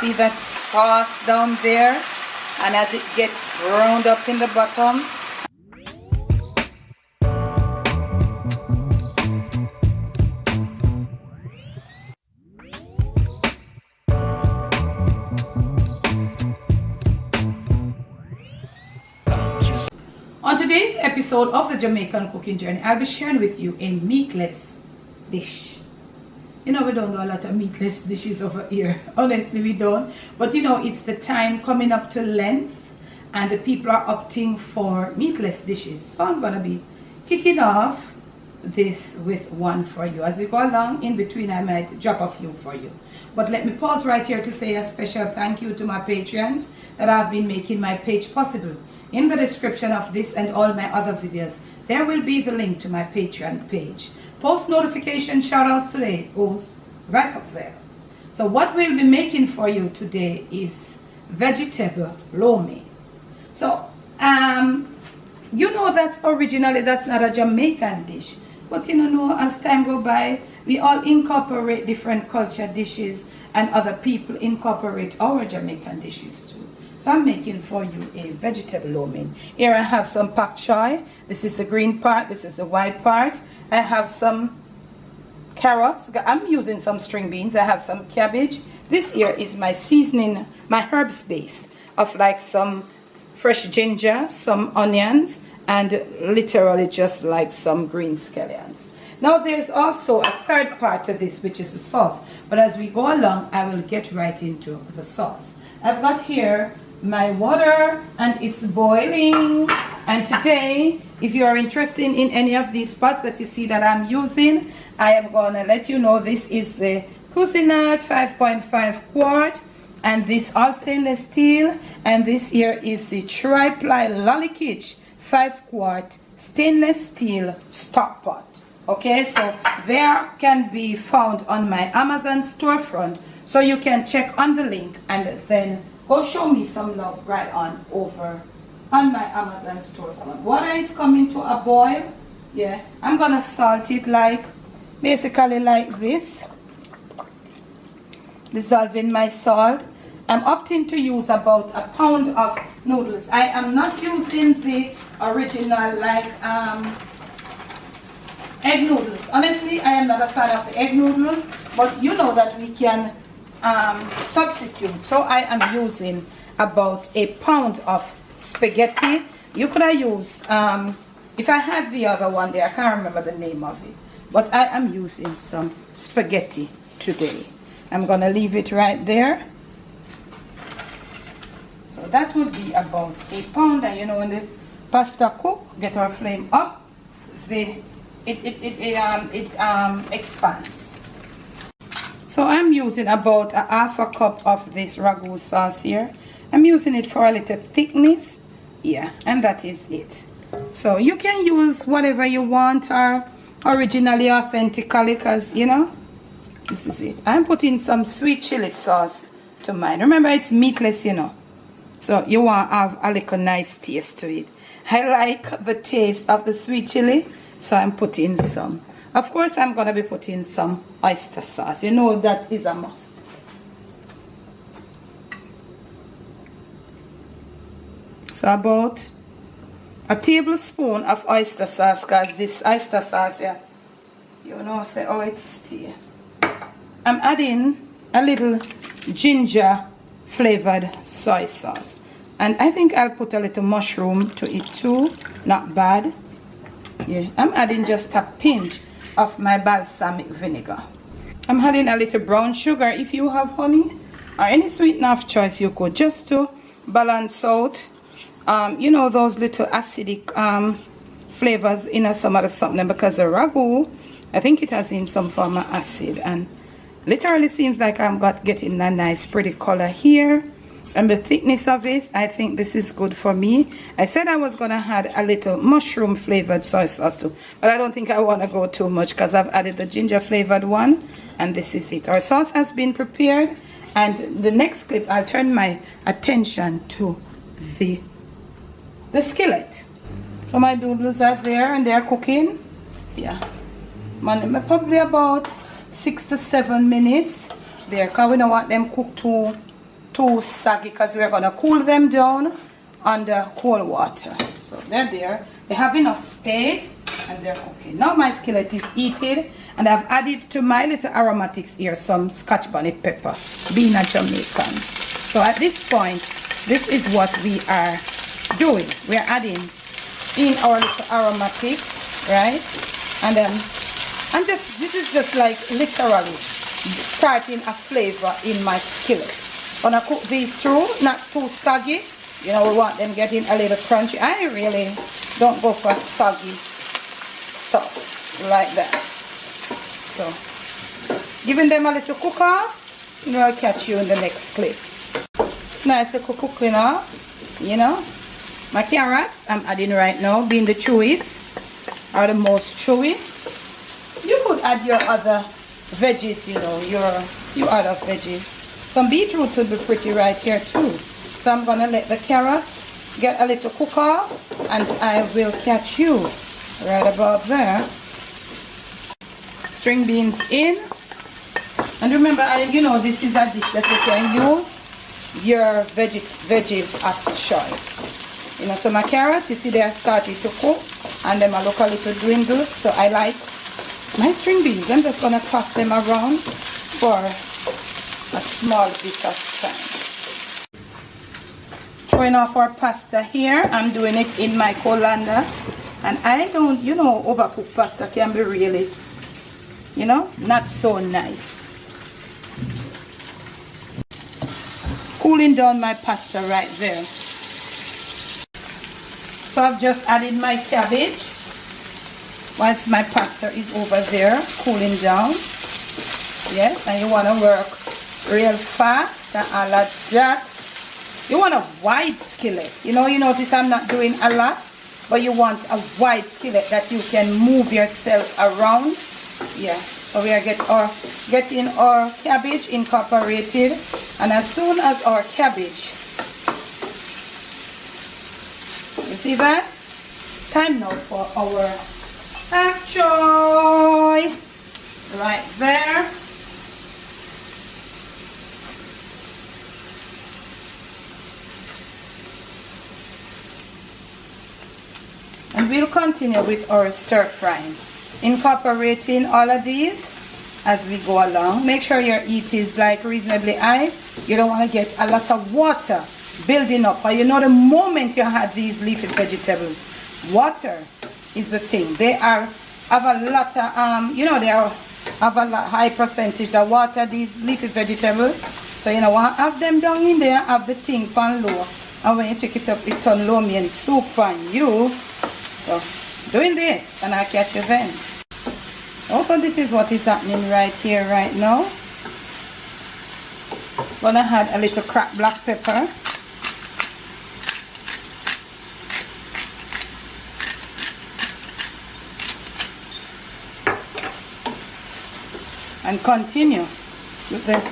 see that sauce down there, and as it gets browned up in the bottom, on today's episode of the Jamaican Cooking Journey, I'll be sharing with you a meatless dish. You know, we don't do a lot of meatless dishes over here. Honestly, we don't. But you know, it's the time coming up to Lent, and the people are opting for meatless dishes. So I'm going to be kicking off this with one for you. As we go along, in between, I might drop a few for you. But let me pause right here to say a special thank you to my Patreons that have been making my page possible. In the description of this and all my other videos, there will be the link to my Patreon page. Post notification shoutouts today goes right up there. So what we'll be making for you today is vegetable lo mein. So you know, that's not a Jamaican dish, but you know, as time go by, we all incorporate different culture dishes, and other people incorporate our Jamaican dishes too. So I'm making for you a vegetable lo mein. Here I have some pak choy. This is the green part, this is the white part. I have some carrots. I'm using some string beans. I have some cabbage. This here is my seasoning, my herbs base of like some fresh ginger, some onions, and literally just like some green scallions. Now there's also a third part to this, which is the sauce. But as we go along, I will get right into the sauce. I've got here my water, and it's boiling. And today, if you are interested in any of these pots that you see that I'm using, I am going to let you know this is the Cuisinart 5.5 quart, and this all stainless steel, and this here is the Tri-ply Lolly-Kitch 5 quart stainless steel stock pot. Okay, so there can be found on my Amazon storefront, so you can check on the link and then go show me some love right on over on my Amazon storefront. Water is coming to a boil. Yeah, I'm gonna salt it like basically like this, dissolving my salt. I'm opting to use about a pound of noodles. I am not using the original like egg noodles. Honestly, I am not a fan of the egg noodles, but you know that we can substitute. So I am using about a pound of spaghetti. You could have used if I had the other one there, I can't remember the name of it, but I am using some spaghetti today. I'm gonna leave it right there. So that would be about a pound. And you know, when the pasta cook, get our flame up, it expands. So I'm using about a half a cup of this ragu sauce here. I'm using it for a little thickness. Yeah, and that is it. So you can use whatever you want, or originally authentically, because you know, this is it. I'm putting some sweet chili sauce to mine. Remember, it's meatless, you know, so you want to have a little nice taste to it. I like the taste of the sweet chili, so I'm putting some. Of course, I'm going to be putting some oyster sauce. You know, that is a must. So about a tablespoon of oyster sauce, because this oyster sauce here, you know, say, oh, it's still. I'm adding a little ginger flavored soy sauce. And I think I'll put a little mushroom to it too. Not bad. Yeah, I'm adding just a pinch of my balsamic vinegar. I'm adding a little brown sugar. If you have honey or any sweetener of choice, you could, just to balance out you know, those little acidic flavors in some other something, because the ragu, I think it has in some form of acid, and literally seems like I'm getting a nice pretty color here. And the thickness of it, I think this is good for me. I said I was gonna add a little mushroom flavored soy sauce too, but I don't think I want to go too much, because I've added the ginger flavored one, and this is it. Our sauce has been prepared, and the next clip I'll turn my attention to the skillet. So my noodles are there and they're cooking. Yeah, probably about 6 to 7 minutes there, because we don't want them cooked too too soggy because we're gonna cool them down under cold water. So they're there. They have enough space and they're cooking. Now my skillet is heated and I've added to my little aromatics here some Scotch bonnet pepper, being a Jamaican. So at this point, this is what we are doing. We're adding in our little aromatic, right? And this is just like literally starting a flavor in my skillet. Gonna cook these through, not too soggy. You know, we want them getting a little crunchy. I really don't go for soggy stuff like that. So, giving them a little cook off, you know, I'll catch you in the next clip. Nice little cooking off, you know. My carrots I'm adding right now, being the chewies, are the most chewy. You could add your other veggies, you know, your other veggies. Some beetroot would be pretty right here too. So I'm gonna let the carrots get a little cook off and I will catch you right about there. String beans in. And remember, you know, this is a dish that you can use your veggies at choice. You know, so my carrots, you see they are starting to cook and them are look a little dwindled. So I like my string beans. I'm just gonna toss them around for a small bit of time. Throwing off our pasta here. I'm doing it in my colander. And I don't, you know, overcooked pasta can be really, you know, not so nice. Cooling down my pasta right there. So I've just added my cabbage whilst my pasta is over there cooling down. Yes, and you want to work real fast and all of that. You want a wide skillet. You know, you notice I'm not doing a lot, but you want a wide skillet that you can move yourself around. Yeah, so we are getting our cabbage incorporated, and as soon as our cabbage, you see that? Time now for our pak choy. Right there. And we'll continue with our stir frying, incorporating all of these as we go along. Make sure your heat is like reasonably high. You don't want to get a lot of water building up. But you know, the moment you have these leafy vegetables, water is the thing. They have a lot of you know, they have a high percentage of water, these leafy vegetables. So you know, want to have them down in there, have the thing pan low, and when you take it up, it turn low mean soup on you. So doing this, and I'll catch you then. Also, this is what is happening right here right now. Gonna add a little cracked black pepper. And continue with the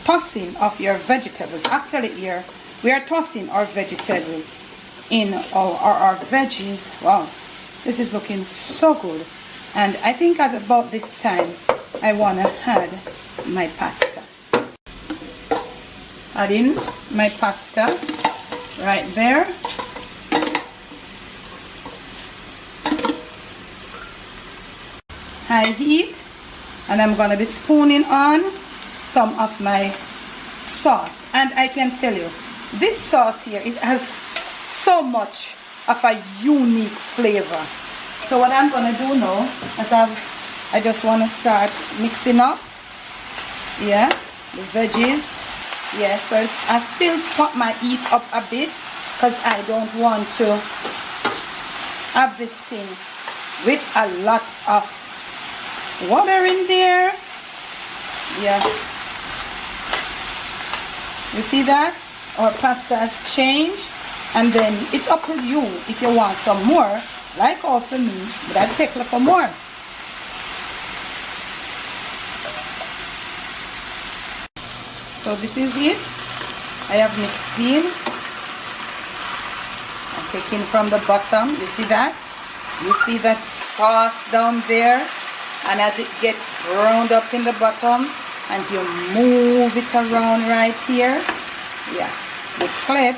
tossing of your vegetables. Actually here, we are tossing our vegetables in our veggies. Wow, this is looking so good. And I think at about this time, I want to add my pasta. Add in my pasta right there. High heat. And I'm going to be spooning on some of my sauce. And I can tell you, this sauce here, it has so much of a unique flavor. So what I'm going to do now is I just want to start mixing up, yeah, the veggies. Yeah, so I still put my heat up a bit because I don't want to have this thing with a lot of water in there. Yeah, you see that our pasta has changed, and then it's up to you if you want some more, like all for me, but I'll take a little more. So this is it. I have mixed in. I'm taking from the bottom. You see that? You see that sauce down there? And as it gets browned up in the bottom, and you move it around right here, Yeah, the clip.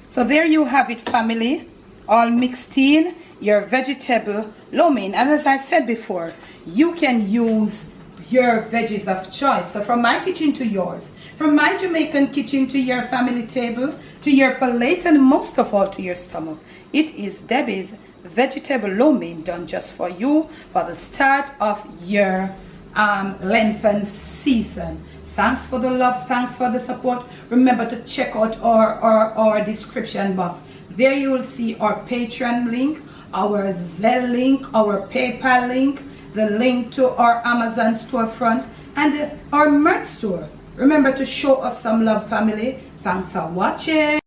So there you have it, family, all mixed in your vegetable lo mein. And as I said before, you can use your veggies of choice. So from my kitchen to yours, from my Jamaican kitchen to your family table, to your plate, and most of all to your stomach. It is Debbie's vegetable lo mein done just for you for the start of your Lenten season. Thanks for the love, thanks for the support. Remember to check out our description box. There you will see our Patreon link, our Zelle link, our PayPal link, the link to our Amazon storefront, and our merch store. Remember to show us some love, family. Thanks for watching.